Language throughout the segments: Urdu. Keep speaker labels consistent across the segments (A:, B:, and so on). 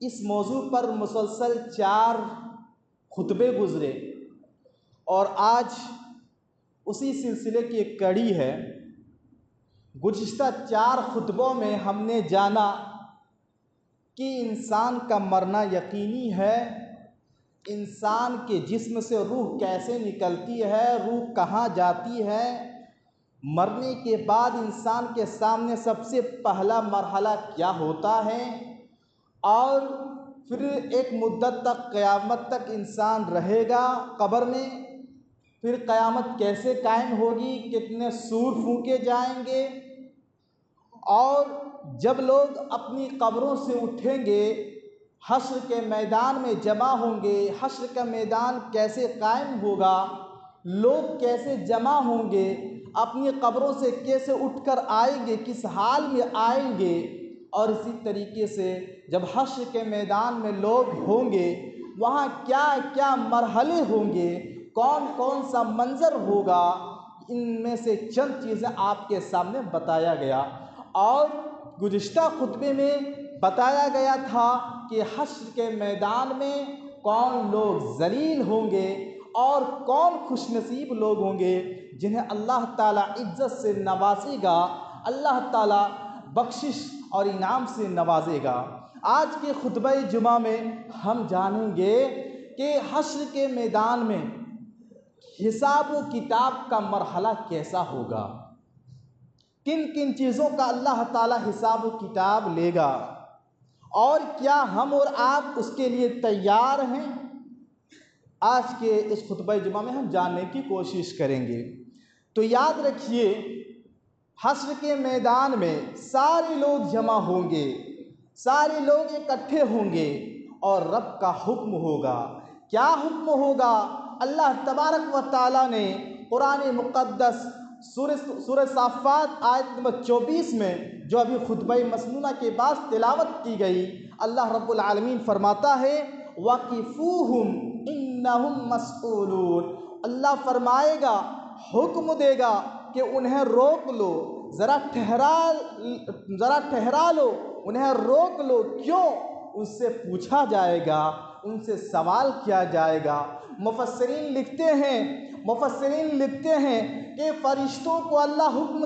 A: اس موضوع پر مسلسل 4 خطبے گزرے اور آج اسی سلسلے کی ایک کڑی ہے۔ گزشتہ 4 خطبوں میں ہم نے جانا کہ انسان کا مرنا یقینی ہے، انسان کے جسم سے روح کیسے نکلتی ہے، روح کہاں جاتی ہے، مرنے کے بعد انسان کے سامنے سب سے پہلا مرحلہ کیا ہوتا ہے، اور پھر ایک مدت تک قیامت تک انسان رہے گا قبر میں، پھر قیامت کیسے قائم ہوگی، کتنے سور پھونکے جائیں گے، اور جب لوگ اپنی قبروں سے اٹھیں گے حشر کے میدان میں جمع ہوں گے، حشر کا میدان کیسے قائم ہوگا، لوگ کیسے جمع ہوں گے، اپنی قبروں سے کیسے اٹھ کر آئیں گے، کس حال میں آئیں گے، اور اسی طریقے سے جب حشر کے میدان میں لوگ ہوں گے وہاں کیا کیا مرحلے ہوں گے، کون کون سا منظر ہوگا، ان میں سے چند چیزیں آپ کے سامنے بتایا گیا۔ اور گزشتہ خطبے میں بتایا گیا تھا کہ حشر کے میدان میں کون لوگ ذلیل ہوں گے اور کون خوش نصیب لوگ ہوں گے جنہیں اللہ تعالیٰ عزت سے نوازے گا، اللہ تعالیٰ بخشش اور انعام سے نوازے گا۔ آج کے خطبہ جمعہ میں ہم جانیں گے کہ حشر کے میدان میں حساب و کتاب کا مرحلہ کیسا ہوگا، کن کن چیزوں کا اللہ تعالیٰ حساب و کتاب لے گا، اور کیا ہم اور آپ اس کے لیے تیار ہیں۔ آج کے اس خطبہ جمعہ میں ہم جاننے کی کوشش کریں گے۔ تو یاد رکھیے، حشر کے میدان میں سارے لوگ جمع ہوں گے، سارے لوگ اکٹھے ہوں گے، اور رب کا حکم ہوگا۔ کیا حکم ہوگا؟ اللہ تبارک و تعالیٰ نے قرآن مقدس سورہ صافات آیت نمبر 24 میں جو ابھی خطبہ مسنونہ کے بعد تلاوت کی گئی، اللہ رب العالمین فرماتا ہے وَقِفُوهُمْ إِنَّهُمْ مَسْئُولُونَ۔ اللہ فرمائے گا، حکم دے گا کہ انہیں روک لو، ذرا ٹھہرا لو، انہیں روک لو۔ کیوں؟ ان سے پوچھا جائے گا، ان سے سوال کیا جائے گا۔ مفسرین لکھتے ہیں کہ فرشتوں کو اللہ حکم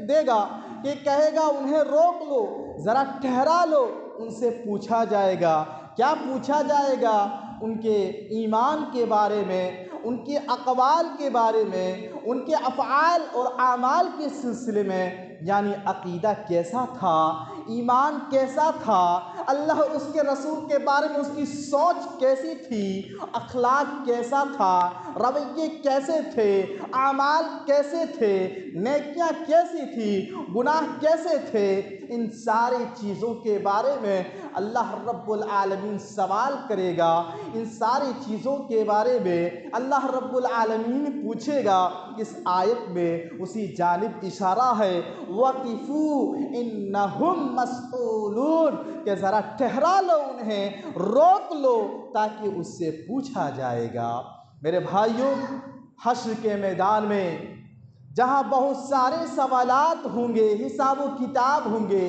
A: دے گا کہ کہے گا انہیں روک لو، ذرا ٹھہرا لو، ان سے پوچھا جائے گا۔ کیا پوچھا جائے گا؟ ان کے ایمان کے بارے میں، ان کے اقوال کے بارے میں، ان کے افعال اور اعمال کے سلسلے میں، یعنی عقیدہ کیسا تھا، ایمان کیسا تھا، اللہ اس کے رسول کے بارے میں اس کی سوچ کیسی تھی، اخلاق کیسا تھا، رویے کیسے تھے، اعمال کیسے تھے، نیکیاں کیسی تھی، گناہ کیسے تھے، ان ساری چیزوں کے بارے میں اللہ رب العالمین سوال کرے گا۔ ان ساری چیزوں کے بارے میں اللہ رب العالمین پوچھے گا۔ اس آیت میں اسی جانب اشارہ ہے وَقِفُوا إِنَّهُمْ مَسْئُولُونَ، کہ ذرا ٹھہرا لو، انہیں روک لو، تاکہ اس سے پوچھا جائے گا۔ میرے بھائیوں، حشر کے میدان میں جہاں بہت سارے سوالات ہوں گے، حساب و کتاب ہوں گے،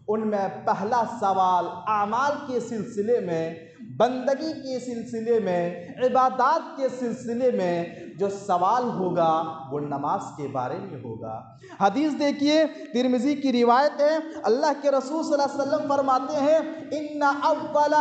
A: ان میں پہلا سوال اعمال کے سلسلے میں، بندگی کے سلسلے میں، عبادات کے سلسلے میں جو سوال ہوگا وہ نماز کے بارے میں ہوگا۔ حدیث دیکھیے، ترمذی کی روایت ہے، اللہ کے رسول صلی اللہ علیہ وسلم فرماتے ہیں ان اول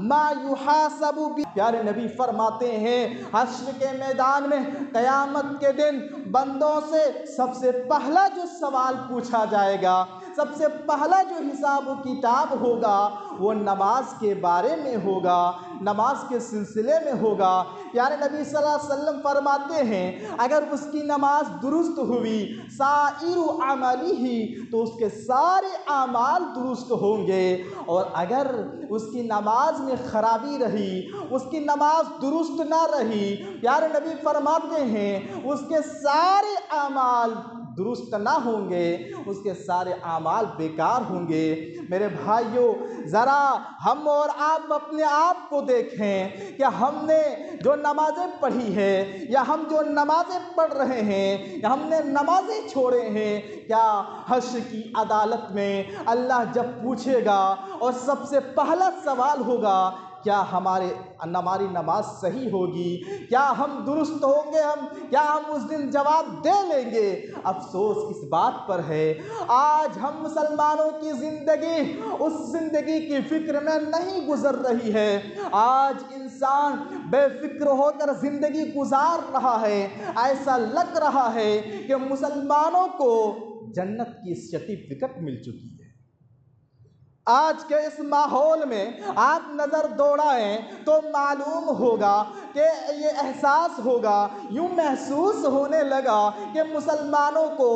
A: ما یحاسب بہ، پیارے نبی فرماتے ہیں حشر کے میدان میں قیامت کے دن بندوں سے سب سے پہلا جو سوال پوچھا جائے گا، سب سے پہلا جو حساب و کتاب ہوگا وہ نماز کے بارے میں ہوگا، نماز کے سلسلے میں ہوگا۔ پیارے نبی صلی اللہ علیہ وسلم فرماتے ہیں اگر اس کی نماز درست ہوئی سائر عملہ، تو اس کے سارے اعمال درست ہوں گے، اور اگر اس کی نماز میں خرابی رہی، اس کی نماز درست نہ رہی، پیارے نبی فرماتے ہیں اس کے سارے اعمال درست نہ ہوں گے اس کے سارے اعمال بیکار ہوں گے۔ میرے بھائیوں، ذرا ہم اور آپ اپنے آپ کو دیکھیں کہ ہم نے جو نمازیں پڑھی ہے یا ہم جو نمازیں پڑھ رہے ہیں یا ہم نے نمازیں چھوڑے ہیں، کیا حشر کی عدالت میں اللہ جب پوچھے گا اور سب سے پہلا سوال ہوگا کیا ہماری نماز صحیح ہوگی، کیا ہم درست ہوں گے، کیا ہم اس دن جواب دے لیں گے؟ افسوس اس بات پر ہے آج ہم مسلمانوں کی زندگی اس زندگی کی فکر میں نہیں گزر رہی ہے۔ آج انسان بے فکر ہو کر زندگی گزار رہا ہے، ایسا لگ رہا ہے کہ مسلمانوں کو جنت کی سرٹیفکیٹ مل چکی ہے۔ آج کے اس ماحول میں آپ نظر دوڑائیں تو معلوم ہوگا کہ یہ احساس ہوگا، یوں محسوس ہونے لگا کہ مسلمانوں کو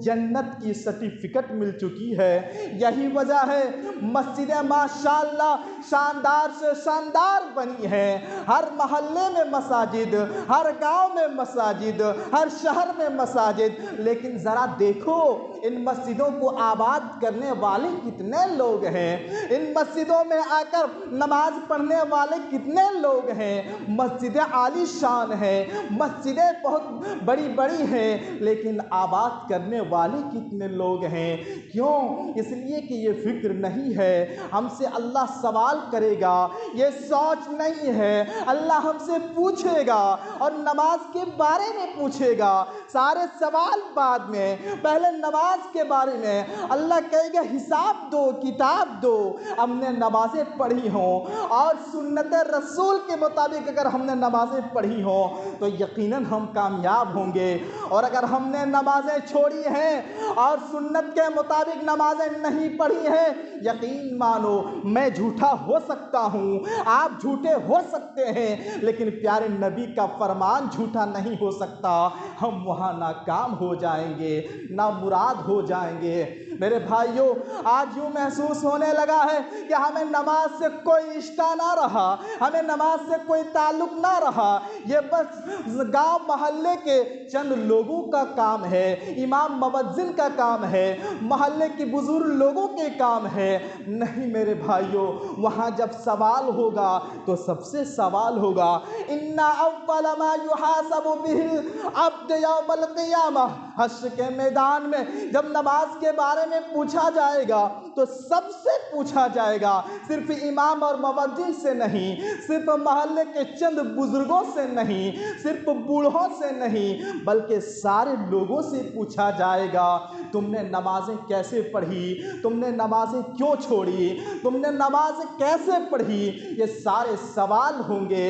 A: جنت کی سرٹیفکیٹ مل چکی ہے۔ یہی وجہ ہے مسجدیں ماشاءاللہ شاندار سے شاندار بنی ہیں، ہر محلے میں مساجد، ہر گاؤں میں مساجد، ہر شہر میں مساجد، لیکن ذرا دیکھو ان مسجدوں کو آباد کرنے والے کتنے لوگ ہیں، ان مسجدوں میں آ کر نماز پڑھنے والے کتنے لوگ ہیں۔ مسجدیں عالی شان ہیں، مسجدیں بہت بڑی بڑی ہیں، لیکن آباد کرنے والے کتنے لوگ ہیں؟ کیوں؟ اس لیے کہ یہ فکر نہیں ہے، ہم سے اللہ سوال کرے گا، یہ سوچ نہیں ہے، اللہ ہم سے پوچھے گا اور نماز کے بارے میں پوچھے گا۔ سارے سوال بعد میں، پہلے نماز کے بارے میں اللہ کہے گا حساب دو، کتاب دو۔ ہم نے نمازیں پڑھی ہوں اور سنت رسول کے مطابق اگر ہم نے نمازیں پڑھی ہوں تو یقیناً ہم کامیاب ہوں گے، اور اگر ہم نے نمازیں چھوڑی ہیں اور سنت کے مطابق نمازیں نہیں پڑھی ہیں، یقین مانو میں جھوٹا ہو سکتا ہوں، آپ جھوٹے ہو سکتے ہیں، لیکن پیارے نبی کا فرمان جھوٹا نہیں ہو سکتا۔ ہم وہاں ناکام ہو جائیں گے، نامراد ہو جائیں گے۔ میرے بھائیوں، آج یوں محسوس ہونے لگا ہے کہ ہمیں نماز سے کوئی رشتہ نہ رہا، ہمیں نماز سے کوئی تعلق نہ رہا، یہ بس گاؤں محلے کے چند لوگوں کا کام ہے، امام مؤذن کا کام ہے، محلے کے بزرگ لوگوں کے کام ہے۔ نہیں میرے بھائیوں، وہاں جب سوال ہوگا تو سب سے سوال ہوگا ان اول ما یحاسب به العبد یوم القیامہ۔ حشر کے میدان میں جب نماز کے بارے میں پوچھا جائے گا تو سب سے پوچھا جائے گا، صرف امام اور مؤذن سے نہیں، صرف محلے کے چند بزرگوں سے نہیں، صرف بوڑھوں سے نہیں، بلکہ سارے لوگوں سے پوچھا جائے گا تم نے نمازیں کیسے پڑھی، تم نے نمازیں کیوں چھوڑی، تم نے نماز کیسے پڑھی؟ یہ سارے سوال ہوں گے۔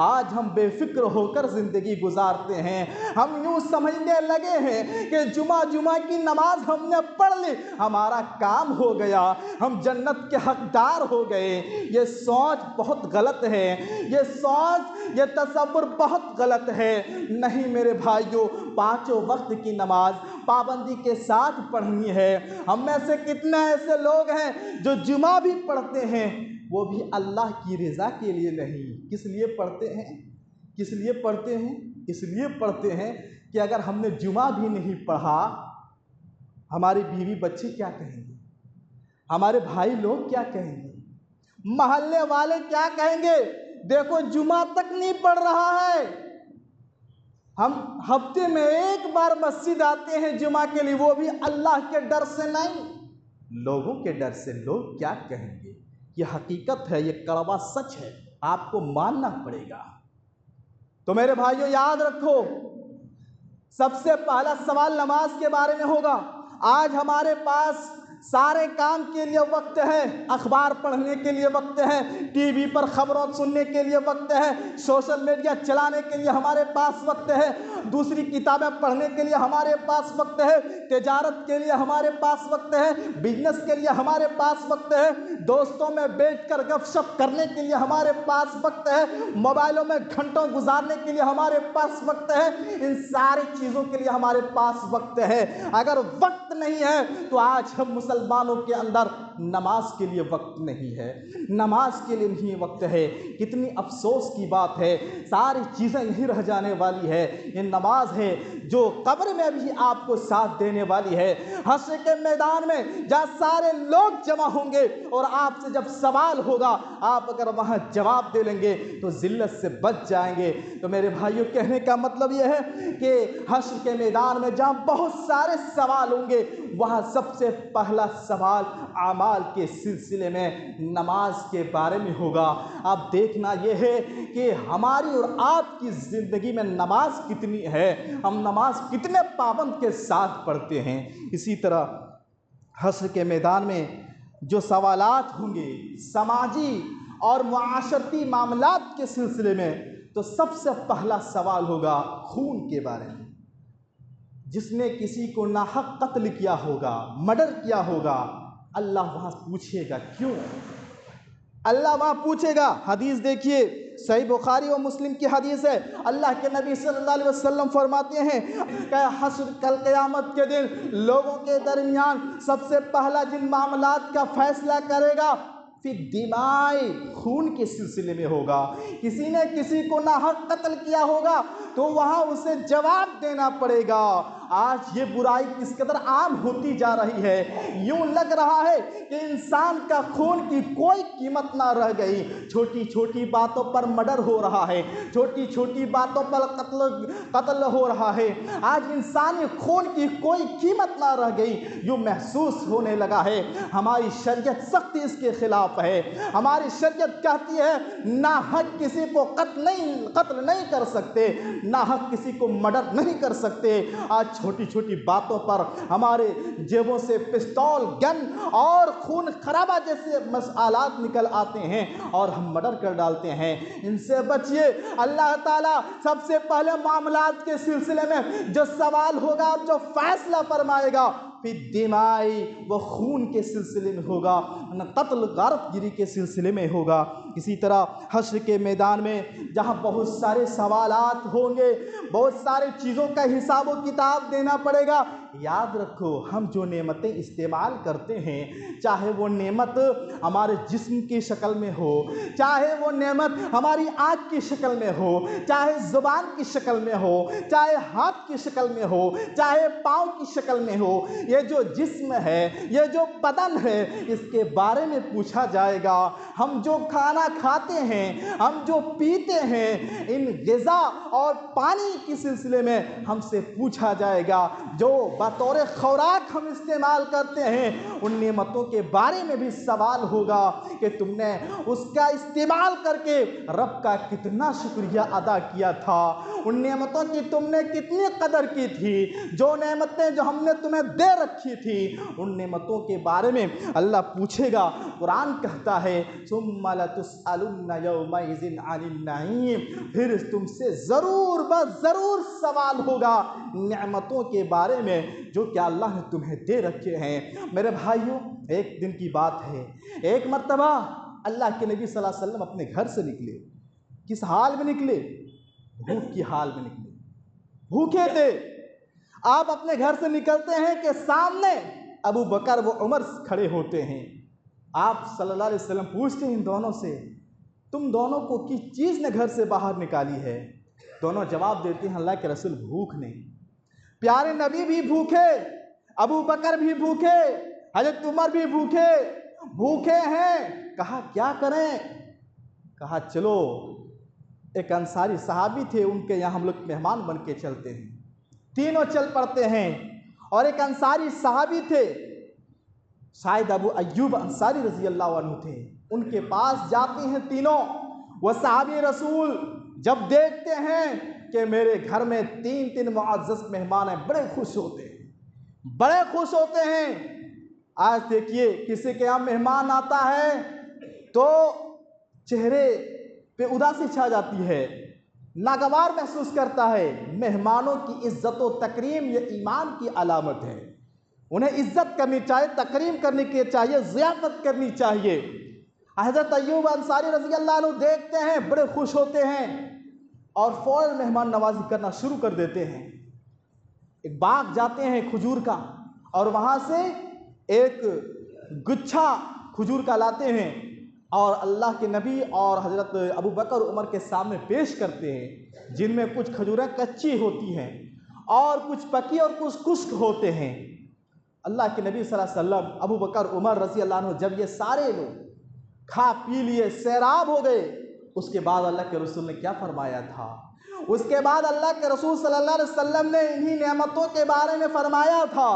A: آج ہم بے فکر ہو کر زندگی گزارتے ہیں، ہم یوں سمجھنے لگے ہیں کہ جمعہ کی نماز ہم نے پڑھ لی، ہمارا کام ہو گیا، ہم جنت کے حقدار ہو گئے۔ یہ سوچ بہت غلط ہے، یہ تصور بہت غلط ہے۔ نہیں میرے بھائیوں، پانچوں وقت کی نماز پابندی کے ساتھ پڑھنی ہے۔ ہم میں سے کتنے ایسے لوگ ہیں جو جمعہ بھی پڑھتے ہیں، وہ بھی اللہ کی رضا کے لیے نہیں۔ کس لیے پڑھتے ہیں؟ کس لیے پڑھتے ہیں؟ اس لیے پڑھتے ہیں کہ اگر ہم نے جمعہ بھی نہیں پڑھا، ہماری بیوی بچے کیا کہیں گے، ہمارے بھائی لوگ کیا کہیں گے، محلے والے کیا کہیں گے؟ دیکھو جمعہ تک نہیں پڑھ رہا ہے۔ ہم ہفتے میں ایک بار مسجد آتے ہیں جمعہ کے لیے، وہ بھی اللہ کے ڈر سے نہیں، لوگوں کے ڈر سے۔ لوگ کیا کہیں گے؟ یہ حقیقت ہے، یہ کڑوا سچ ہے، آپ کو ماننا پڑے گا۔ تو میرے بھائیوں یاد رکھو، سب سے پہلا سوال نماز کے بارے میں ہوگا۔ آج ہمارے پاس سارے کام کے لیے وقت ہے، اخبار پڑھنے کے لیے وقت ہے، ٹی وی پر خبروں سننے کے لیے وقت ہے، سوشل میڈیا چلانے کے لیے ہمارے پاس وقت ہے، دوسری کتابیں پڑھنے کے لیے ہمارے پاس وقت ہے، تجارت کے لیے ہمارے پاس وقت ہے، بزنس کے لیے ہمارے پاس وقت ہے، دوستوں میں بیٹھ کر گپ شپ کرنے کے لیے ہمارے پاس وقت ہے، موبائلوں میں گھنٹوں گزارنے کے لیے ہمارے پاس وقت ہے، ان ساری چیزوں کے لیے ہمارے پاس وقت ہے۔ اگر وقت نہیں ہے تو آج ہم مسلمانوں کے اندر نماز کے لیے وقت نہیں ہے، نماز کے لیے نہیں وقت ہے۔ کتنی افسوس کی بات ہے، ساری چیزیں یہیں رہ جانے والی ہے۔ یہ نماز ہے جو قبر میں بھی آپ کو ساتھ دینے والی ہے۔ حشر کے میدان میں جہاں سارے لوگ جمع ہوں گے اور آپ سے جب سوال ہوگا، آپ اگر وہاں جواب دے لیں گے تو ذلت سے بچ جائیں گے۔ تو میرے بھائیوں، کہنے کا مطلب یہ ہے کہ حشر کے میدان میں جہاں بہت سارے سوال ہوں گے، وہاں سب سے پہلا سوال اعمال کے سلسلے میں نماز کے بارے میں ہوگا۔ اب دیکھنا یہ ہے کہ ہماری اور آپ کی زندگی میں نماز کتنی ہے، ہم نماز کتنے پابند کے ساتھ پڑھتے ہیں۔ اسی طرح حشر کے میدان میں جو سوالات ہوں گے سماجی اور معاشرتی معاملات کے سلسلے میں، تو سب سے پہلا سوال ہوگا خون کے بارے میں۔ جس نے کسی کو ناحق قتل کیا ہوگا، مرڈر کیا ہوگا، اللہ وہاں پوچھے گا کیوں؟ اللہ وہاں پوچھے گا۔ حدیث دیکھیے، صحیح بخاری و مسلم کی حدیث ہے، اللہ کے نبی صلی اللہ علیہ وسلم فرماتے ہیں کہ حشر کل قیامت کے دن لوگوں کے درمیان سب سے پہلا جن معاملات کا فیصلہ کرے گا فی الدماء، خون کے سلسلے میں ہوگا۔ کسی نے کسی کو ناحق قتل کیا ہوگا تو وہاں اسے جواب دینا پڑے گا۔ آج یہ برائی کس قدر عام ہوتی جا رہی ہے، یوں لگ رہا ہے کہ انسان کا خون کی کوئی قیمت نہ رہ گئی۔ چھوٹی چھوٹی باتوں پر مرڈر ہو رہا ہے، چھوٹی چھوٹی باتوں پر قتل ہو رہا ہے۔ آج انسانی خون کی کوئی قیمت نہ رہ گئی، یوں محسوس ہونے لگا ہے۔ ہماری شریعت سختی اس کے خلاف ہے۔ ہماری شریعت کہتی ہے ناحق کسی کو قتل نہیں کر سکتے، ناحق کسی کو مرڈر نہیں کر سکتے۔ آج چھوٹی چھوٹی باتوں پر ہمارے جیبوں سے پستول، گن اور خون خرابہ جیسے مسئلات نکل آتے ہیں اور ہم مرڈر کر ڈالتے ہیں۔ ان سے بچیے۔ اللہ تعالیٰ سب سے پہلے معاملات کے سلسلے میں جو سوال ہوگا، جو فیصلہ فرمائے گا فی الدماء، وہ خون کے سلسلے میں ہوگا، قتل غارت گیری کے سلسلے میں ہوگا۔ اسی طرح حشر کے میدان میں جہاں بہت سارے سوالات ہوں گے، بہت سارے چیزوں کا حساب و کتاب دینا پڑے گا۔ یاد رکھو، ہم جو نعمتیں استعمال کرتے ہیں، چاہے وہ نعمت ہمارے جسم کی شکل میں ہو، چاہے وہ نعمت ہماری آنکھ کی شکل میں ہو، چاہے زبان کی شکل میں ہو، چاہے ہاتھ کی شکل میں ہو، چاہے پاؤں کی شکل میں ہو، یہ جو جسم ہے، یہ جو بدن ہے، اس کے بارے میں پوچھا جائے گا۔ ہم جو کھانا کھاتے ہیں، ہم جو پیتے ہیں، ان غذا اور پانی کے سلسلے میں ہم سے پوچھا جائے گا۔ جو بطور خوراک ہم استعمال کرتے ہیں، ان نعمتوں کے بارے میں بھی سوال ہوگا کہ تم نے اس کا استعمال کر کے رب کا کتنا شکریہ ادا کیا تھا، ان نعمتوں کی تم نے کتنی قدر کی تھی، جو نعمتیں جو ہم نے تمہیں دے رکھی تھی، ان نعمتوں کے بارے میں اللہ پوچھے گا۔ قرآن کہتا ہے ثم لتسألن یومئذ عن النعیم، پھر تم سے ضرور ضرور سوال ہوگا نعمتوں کے بارے میں جو کہ اللہ نے تمہیں دے رکھے ہیں۔ میرے بھائیوں، ایک دن کی بات ہے، ایک مرتبہ اللہ کے نبی صلی اللہ علیہ وسلم اپنے گھر سے نکلے۔ کس حال میں نکلے؟ بھوک کی حال میں نکلے، بھوکے تھے۔ آپ اپنے گھر سے نکلتے ہیں کہ سامنے ابو بکر و عمر کھڑے ہوتے ہیں۔ آپ صلی اللہ علیہ وسلم پوچھتے ہیں ان دونوں سے، تم دونوں کو کس چیز نے گھر سے باہر نکالی ہے؟ دونوں جواب دیتے ہیں اللہ کے رسول بھوک نہیں۔ پیارے نبی بھی بھوکے، ابو بکر بھی بھوکے، حضرت عمر بھی بھوکے ہیں۔ کہا کیا کریں؟ کہا چلو، ایک انصاری صحابی تھے، ان کے یہاں ہم لوگ مہمان بن کے چلتے ہیں۔ تینوں چل پڑتے ہیں، اور ایک انصاری صحابی تھے، شاید ابو ایوب انصاری رضی اللہ عنہ تھے، ان کے پاس جاتے ہیں تینوں۔ وہ صحابی رسول جب دیکھتے ہیں کہ میرے گھر میں تین معزز مہمان ہیں، بڑے خوش ہوتے ہیں۔ آج دیکھیے کسی کے یہاں مہمان آتا ہے تو چہرے پہ اداسی چھا جاتی ہے، ناگوار محسوس کرتا ہے۔ مہمانوں کی عزت و تکریم یہ ایمان کی علامت ہے، انہیں عزت کرنی چاہیے، تکریم کرنی چاہیے، ضیافت کرنی چاہیے۔ حضرت ایوب انصاری رضی اللہ عنہ دیکھتے ہیں، بڑے خوش ہوتے ہیں اور فوراً مہمان نوازی کرنا شروع کر دیتے ہیں۔ ایک باغ جاتے ہیں کھجور کا، اور وہاں سے ایک گچھا کھجور کا لاتے ہیں اور اللہ کے نبی اور حضرت ابو بکر عمر کے سامنے پیش کرتے ہیں، جن میں کچھ کھجوریں کچی ہوتی ہیں اور کچھ پکی اور کچھ خشک ہوتے ہیں۔ اللہ کے نبی صلی اللہ علیہ وسلم، ابو بکر عمر رضی اللہ عنہ جب یہ سارے لوگ کھا پی لیے، سیراب ہو گئے، اس کے بعد اللہ کے رسول نے کیا فرمایا تھا؟ اس کے بعد اللہ کے رسول صلی اللہ علیہ وسلم نے انہی نعمتوں کے بارے میں فرمایا تھا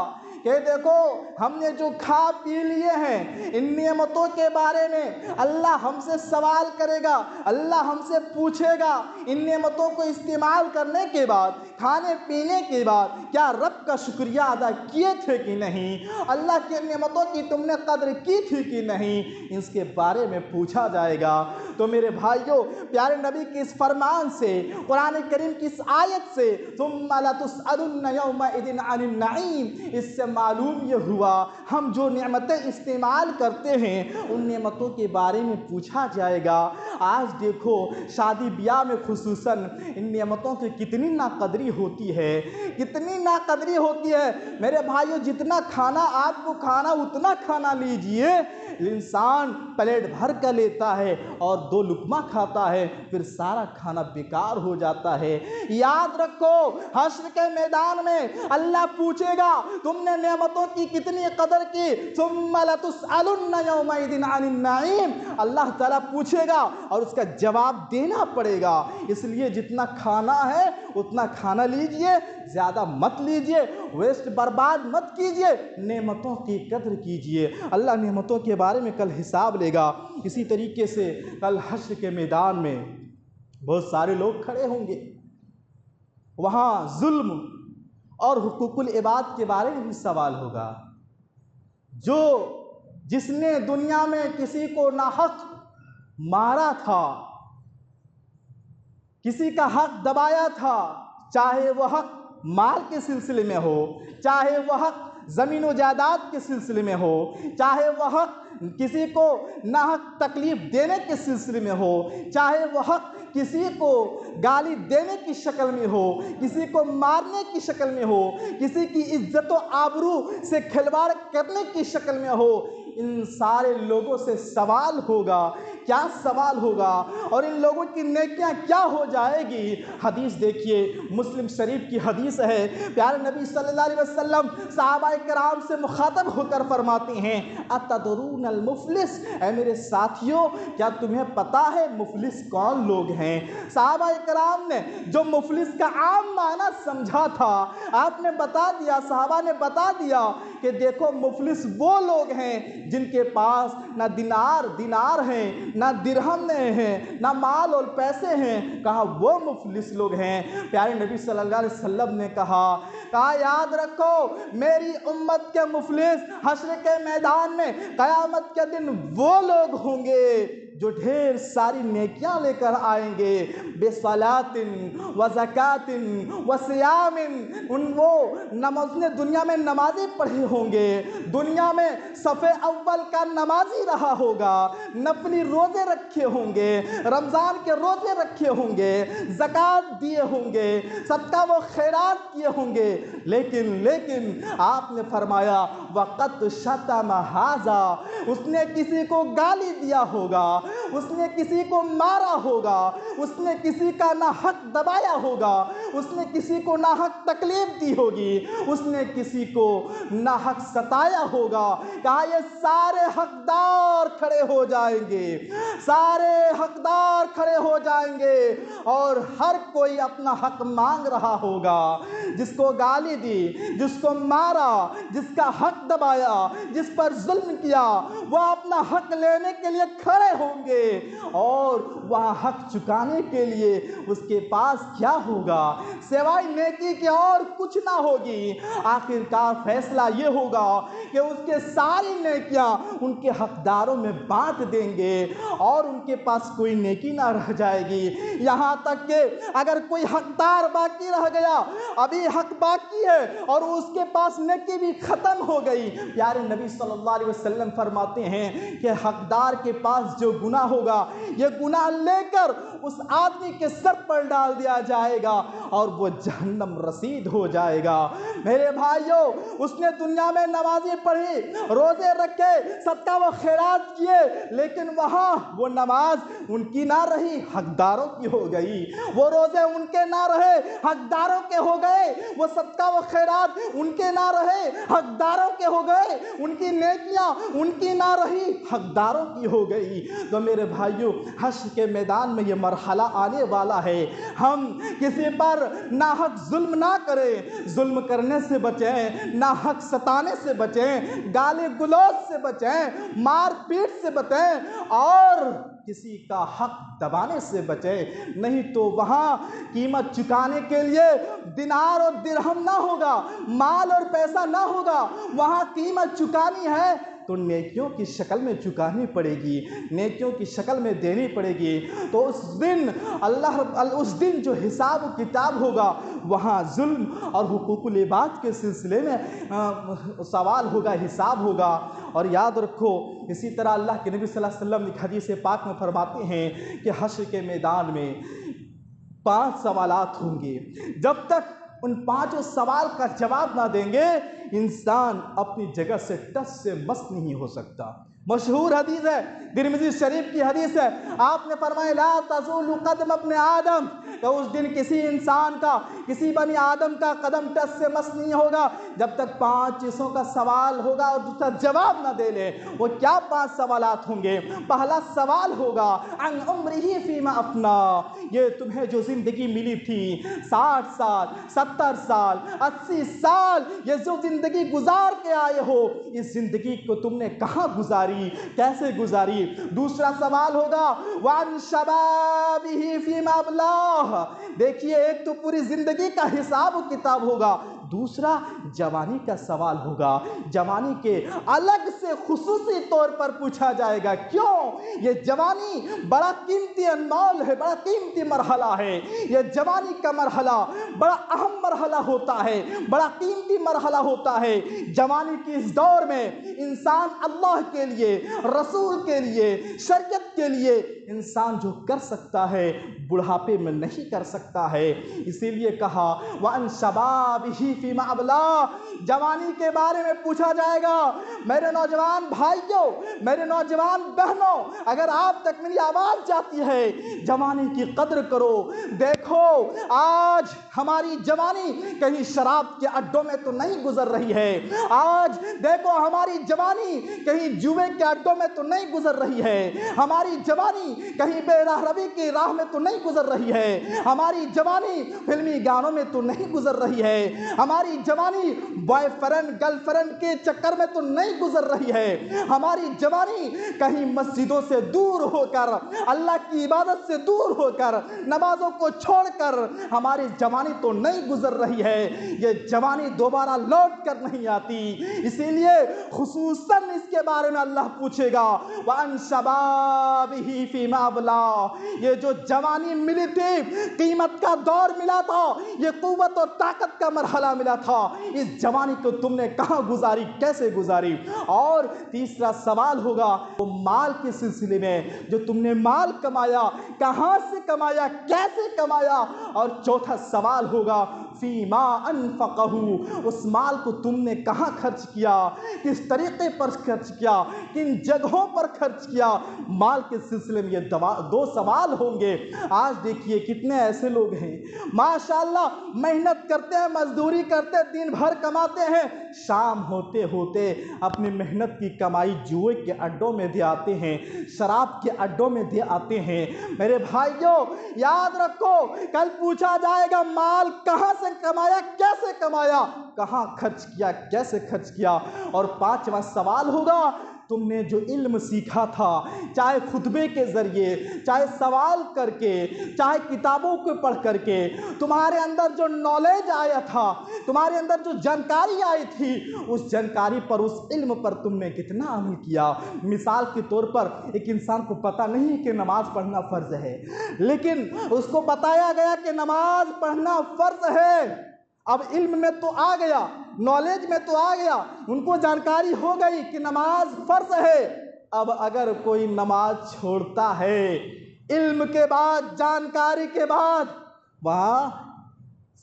A: کہ دیکھو ہم نے جو کھا پی لیے ہیں ان نعمتوں کے بارے میں اللہ ہم سے سوال کرے گا، اللہ ہم سے پوچھے گا ان نعمتوں کو استعمال کرنے کے بعد، کھانے پینے کے بعد کیا رب کا شکریہ ادا کیے تھے کہ نہیں، اللہ کی نعمتوں کی تم نے قدر کی تھی کہ نہیں، اس کے بارے میں پوچھا جائے گا۔ تو میرے بھائیوں، پیارے نبی کے اس فرمان سے، قرآن کریم کی اس آیت سے ثم لتسألن یومئذ عن النعیم، اس سے معلوم یہ ہوا ہم جو نعمتیں استعمال کرتے ہیں ان نعمتوں کے بارے میں پوچھا جائے گا۔ آج دیکھو شادی بیاہ میں خصوصاً ان نعمتوں کی کتنی ناقدری ہوتی ہے، کتنی ناقدری ہوتی ہے۔ میرے بھائیوں، جتنا کھانا آپ کو کھانا اتنا کھانا لیجئے، انسان پلیٹ بھر کر لیتا ہے اور 2 لقمہ کھاتا ہے، پھر سارا کھانا بیکار ہو جاتا ہے۔ یاد رکھو حشر کے میدان میں اللہ پوچھے گا تم نے نعمتوں کی کتنی قدر کی، ثم لتسألن یومئذ عن النعیم، اللہ تعالیٰ پوچھے گا اور اس کا جواب دینا پڑے گا۔ اس لیے جتنا کھانا ہے اتنا کھانا لیجئے، زیادہ مت لیجئے، ویسٹ برباد مت کیجئے، نعمتوں کی قدر کیجئے۔ اللہ نعمتوں کے بارے میں کل حساب لے گا۔ اسی طریقے سے کل حشر کے میدان میں بہت سارے لوگ کھڑے ہوں گے، وہاں ظلم اور حقوق العباد کے بارے میں بھی سوال ہوگا۔ جس نے دنیا میں کسی کو ناحق مارا تھا، کسی کا حق دبایا تھا، چاہے وہ حق مال کے سلسلے میں ہو، چاہے وہ حق زمین و جائیداد کے سلسلے میں ہو، چاہے وہ حق کسی کو ناحق تکلیف دینے کے سلسلے میں ہو، چاہے وہ حق کسی کو گالی دینے کی شکل میں ہو، کسی کو مارنے کی شکل میں ہو، کسی کی عزت و آبرو سے کھلواڑ کرنے کی شکل میں ہو، ان سارے لوگوں سے سوال ہوگا۔ کیا سوال ہوگا اور ان لوگوں کی نیکیاں کیا ہو جائے گی؟ حدیث دیکھیے، مسلم شریف کی حدیث ہے، پیارے نبی صلی اللہ علیہ وسلم صحابہ کرام سے مخاطب ہو کر فرماتے ہیں اتدرون المفلس، اے میرے ساتھیوں کیا تمہیں پتا ہے مفلس کون لوگ ہیں؟ صحابہ کرام نے جو مفلس کا عام معنی سمجھا تھا آپ نے بتا دیا، صحابہ نے بتا دیا کہ دیکھو مفلس وہ لوگ ہیں جن کے پاس نہ دینار ہیں، نہ درہم ہیں، نہ مال اور پیسے ہیں۔ کہا وہ مفلس لوگ ہیں۔ پیارے نبی صلی اللہ علیہ وسلم نے کہا یاد رکھو میری امت کے مفلس حشر کے میدان میں قیامت کے دن وہ لوگ ہوں گے جو ڈھیر ساری نیکیاں لے کر آئیں گے، بصلاۃ و زکاۃ و صیام، وہ دنیا میں نمازی پڑھے ہوں گے، دنیا میں صف اول کا نمازی رہا ہوگا، نفلی روزے رکھے ہوں گے، رمضان کے روزے رکھے ہوں گے، زکوٰۃ دیے ہوں گے، صدقہ و خیرات کیے ہوں گے، لیکن آپ نے فرمایا وقت شتم ھذا، اس نے کسی کو گالی دیا ہوگا، اس نے کسی کو مارا ہوگا، اس نے کسی کا نہ حق دبایا ہوگا، اس نے کسی کو نہ حق تکلیف دی ہوگی، اس نے کسی کو نہ حق ستایا ہوگا۔ کہا یہ سارے حقدار کھڑے ہو جائیں گے، سارے حقدار کھڑے ہو جائیں گے اور ہر کوئی اپنا حق مانگ رہا ہوگا۔ جس کو گالی دی، جس کو مارا، جس کا حق دبایا، جس پر ظلم کیا، وہ اپنا حق لینے کے لیے کھڑے ہوں گے اور وہاں حق چکانے کے لیے اس کے پاس کیا ہوگا؟ سوائے نیکی کے اور کچھ نہ ہوگی۔ آخرکار فیصلہ یہ ہوگا کہ اس کے ساری نیکیاں ان کے حقداروں میں بانٹ دیں گے اور ان کے پاس کوئی نیکی نہ رہ جائے گی، یہاں تک کہ اگر کوئی حقدار باقی رہ گیا، ابھی حق باقی ہے اور اس کے پاس نیکی بھی ختم ہو گئی، پیارے نبی صلی اللہ علیہ وسلم فرماتے ہیں کہ حقدار کے پاس جو گناہ ہوگا یہ گناہ لے کر اس آدمی کے سر پر ڈال دیا جائے گا اور وہ جہنم رسید ہو جائے گا۔ میرے بھائیوں، اس نے دنیا میں نمازیں پڑھی، روزے رکھے، صدقہ و خیرات کیے، لیکن وہاں وہ نماز ان کی نہ رہی، حقداروں کی ہو گئی۔ وہ روزے ان کے نہ رہے، حقداروں کے ہو گئے۔ وہ صدقہ و خیرات ان کے نہ رہے، حقداروں کے ہو گئے۔ ان کی نیکیاں ان کی نہ رہی، حقداروں کی ہو گئی۔ تو میرے بھائیوں، حشر کے میدان میں یہ مرحلہ آنے والا ہے، ہم کسی پر ناحق ظلم نہ کریں، ظلم کرنے سے بچیں، ناحق ستانے سے بچیں، گالی گلوچ سے بچیں، مار پیٹ سے بچیں اور کسی کا حق دبانے سے بچیں، نہیں تو وہاں قیمت چکانے کے لیے دینار اور درہم نہ ہوگا، مال اور پیسہ نہ ہوگا۔ وہاں قیمت چکانی ہے تو نیکیوں کی شکل میں چکانی پڑے گی، نیکیوں کی شکل میں دینی پڑے گی۔ تو اس دن جو حساب و کتاب ہوگا وہاں ظلم اور حقوق العباد کے سلسلے میں سوال ہوگا، حساب ہوگا۔ اور یاد رکھو، اسی طرح اللہ کے نبی صلی اللہ علیہ وسلم ایک حدیث پاک میں فرماتے ہیں کہ حشر کے میدان میں 5 سوالات ہوں گے، جب تک ان 5 سوال کا جواب نہ دیں گے انسان اپنی جگہ سے ٹس سے مس نہیں ہو سکتا۔ مشہور حدیث ہے، ترمذی شریف کی حدیث ہے، آپ نے فرمایا لا تزول قدم ابن آدم، کہ اس دن کسی انسان کا، کسی بنی آدم کا قدم ٹس سے مس نہیں ہوگا جب تک 5 چیزوں کا سوال ہوگا اور دوسرا جواب نہ دے لے۔ وہ کیا 5 سوالات ہوں گے؟ پہلا سوال ہوگا عن عمرہ فیما افنا، یہ تمہیں جو زندگی ملی تھی 60 سال، 70 سال، 80 سال، یہ جو زندگی گزار کے آئے ہو، اس زندگی کو تم نے کہاں گزاری، کیسے گزاری؟ دوسرا سوال ہوگا وعن شبابہ فیما ابلاہ، دیکھیے ایک تو پوری زندگی کا حساب و کتاب ہوگا، دوسرا جوانی کا سوال ہوگا۔ جوانی کے الگ سے خصوصی طور پر پوچھا جائے گا، کیوں؟ یہ جوانی بڑا قیمتی انمول ہے، بڑا قیمتی مرحلہ ہے۔ یہ جوانی کا مرحلہ بڑا اہم مرحلہ ہوتا ہے، بڑا قیمتی مرحلہ ہوتا ہے۔ جوانی کی اس دور میں انسان اللہ کے لیے، رسول کے لیے، شریعت کے لیے انسان جو کر سکتا ہے بڑھاپے میں نہیں کر سکتا ہے۔ اسی لیے کہا وَأَن شَبَابِهِ فِيمَا أَبْلَاهُ، جوانی کے بارے میں پوچھا جائے گا۔ میرے نوجوان بھائیوں، میرے نوجوان بہنوں، اگر آپ تک میری آواز جاتی ہے، جوانی کی قدر کرو۔ دیکھو آج ہماری جوانی کہیں شراب کے اڈوں میں تو نہیں گزر رہی ہے، آج دیکھو ہماری جوانی کہیں جوئے کے اڈوں میں تو نہیں گزر رہی ہے، ہماری جوانی کہیں بے راہ روی کی راہ میں تو نہیں گزر رہی ہے، ہماری جوانی فلمی گانوں میں تو نہیں گزر رہی ہے، ہماری جوانی بوائے فرینڈ گرل فرینڈ کے چکر میں تو نہیں گزر رہی ہے، ہماری جوانی کہیں مسجدوں سے دور ہو کر، اللہ کی عبادت سے دور ہو کر، نمازوں کو چھوڑ کر ہماری جوانی تو نہیں گزر رہی ہے۔ یہ جوانی دوبارہ لوٹ کر نہیں آتی، اسی لیے خصوصاً اس کے بارے میں اللہ پوچھے گا وَأَن شَبَابِهِ فِيمَا أَبْلَاهُ، یہ جو جوانی ملی تھی، قیمت کا دور ملا تھا، یہ قوت اور طاقت کا مرحلہ ملا تھا، اس جوانی کو تم نے کہاں گزاری، کیسے گزاری؟ اور تیسرا سوال ہوگا وہ مال کے سلسلے میں، جو تم نے مال کمایا کہاں سے کمایا، کیسے کمایا؟ اور چوتھا سوال ہوگا فیما انفقہ، اس مال کو تم نے کہاں خرچ کیا، کس طریقے پر خرچ کیا، کن جگہوں پر خرچ کیا؟ مال کے سلسلے میں یہ 2 سوال ہوں گے۔ آج دیکھیے کتنے ایسے لوگ ہیں ماشاءاللہ محنت کرتے ہیں، مزدوری کرتے ہیں، دن بھر کماتے ہیں، شام ہوتے ہوتے اپنی محنت کی کمائی جوئے کے اڈوں میں دے آتے ہیں، شراب کے اڈوں میں دے آتے ہیں۔ میرے بھائیوں یاد رکھو، کل پوچھا جائے گا مال کہاں سے کمایا، کیسے کمایا، کہاں خرچ کیا، کیسے خرچ کیا؟ اور 5واں سوال ہوگا تم نے جو علم سیکھا تھا، چاہے خطبے کے ذریعے، چاہے سوال کر کے، چاہے کتابوں کو پڑھ کر کے، تمہارے اندر جو نالج آیا تھا، تمہارے اندر جو جانکاری آئی تھی، اس جانکاری پر، اس علم پر تم نے کتنا عمل کیا؟ مثال کے طور پر ایک انسان کو پتہ نہیں کہ نماز پڑھنا فرض ہے، لیکن اس کو بتایا گیا کہ نماز پڑھنا فرض ہے، اب علم میں تو آ گیا، نالج میں تو آ گیا، ان کو جانکاری ہو گئی کہ نماز فرض ہے، اب اگر کوئی نماز چھوڑتا ہے علم کے بعد، جانکاری کے بعد، وہاں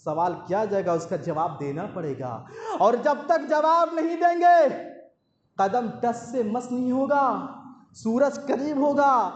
A: سوال کیا جائے گا، اس کا جواب دینا پڑے گا، اور جب تک جواب نہیں دیں گے قدم ٹس سے مس نہیں ہوگا، سورج قریب ہوگا،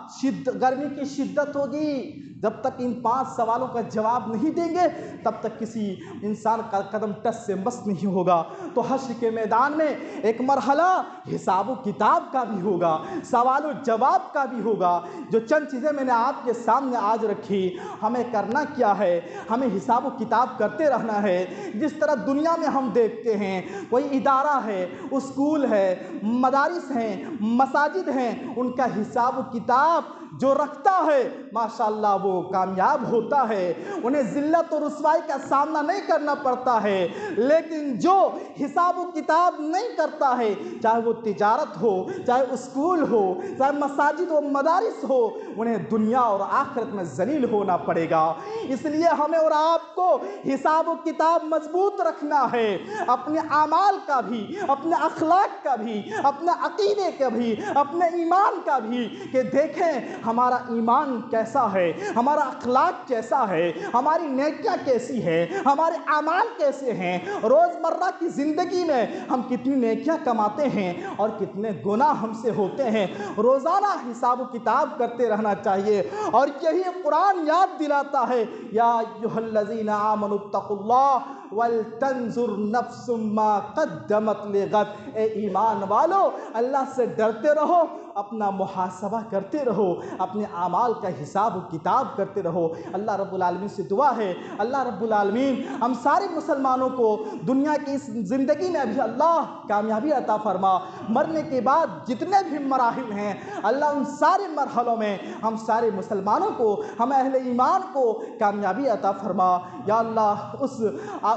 A: گرمی کی شدت ہوگی، جب تک ان 5 سوالوں کا جواب نہیں دیں گے تب تک کسی انسان کا قدم ٹس سے مس نہیں ہوگا۔ تو حشر کے میدان میں ایک مرحلہ حساب و کتاب کا بھی ہوگا، سوال و جواب کا بھی ہوگا۔ جو چند چیزیں میں نے آپ کے سامنے آج رکھی، ہمیں کرنا کیا ہے؟ ہمیں حساب و کتاب کرتے رہنا ہے۔ جس طرح دنیا میں ہم دیکھتے ہیں کوئی ادارہ ہے، اسکول ہے، مدارس ہیں، مساجد ہیں، ان کا حساب و کتاب جو رکھتا ہے ماشاءاللہ وہ کامیاب ہوتا ہے، انہیں ذلت و رسوائی کا سامنا نہیں کرنا پڑتا ہے۔ لیکن جو حساب و کتاب نہیں کرتا ہے، چاہے وہ تجارت ہو، چاہے اسکول ہو، چاہے مساجد و مدارس ہو، انہیں دنیا اور آخرت میں ذلیل ہونا پڑے گا۔ اس لیے ہمیں اور آپ کو حساب و کتاب مضبوط رکھنا ہے، اپنے اعمال کا بھی، اپنے اخلاق کا بھی، اپنے عقیدے کا بھی، اپنے ایمان کا بھی، کہ دیکھیں ہمارا ایمان کیسا ہے، ہمارا اخلاق کیسا ہے، ہماری نیکیاں کیسی ہے، ہمارے اعمال کیسے ہیں، روزمرہ کی زندگی میں ہم کتنی نیکیاں کماتے ہیں اور کتنے گناہ ہم سے ہوتے ہیں۔ روزانہ حساب و کتاب کرتے رہنا چاہیے، اور یہی قرآن یاد دلاتا ہے، یا ایھا الذین آمنوا اتقوا اللہ ولتنظر نفس ما قدمت لغد۔ اے ایمان والو، اللہ سے ڈرتے رہو، اپنا محاسبہ کرتے رہو، اپنے اعمال کا حساب و کتاب کرتے رہو۔ اللہ رب العالمین سے دعا ہے، اللہ رب العالمین ہم سارے مسلمانوں کو دنیا کی اس زندگی میں بھی اللہ کامیابی عطا فرما، مرنے کے بعد جتنے بھی مراحل ہیں اللہ ان سارے مرحلوں میں ہم سارے مسلمانوں کو، ہم اہل ایمان کو کامیابی عطا فرما۔ یا اللہ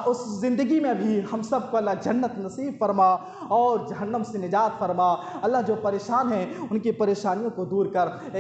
A: اس زندگی میں بھی ہم سب کو اللہ جنت نصیب فرما اور جہنم سے نجات فرما۔ اللہ جو پریشان ہیں ان کی پریشانیوں کو دور کر۔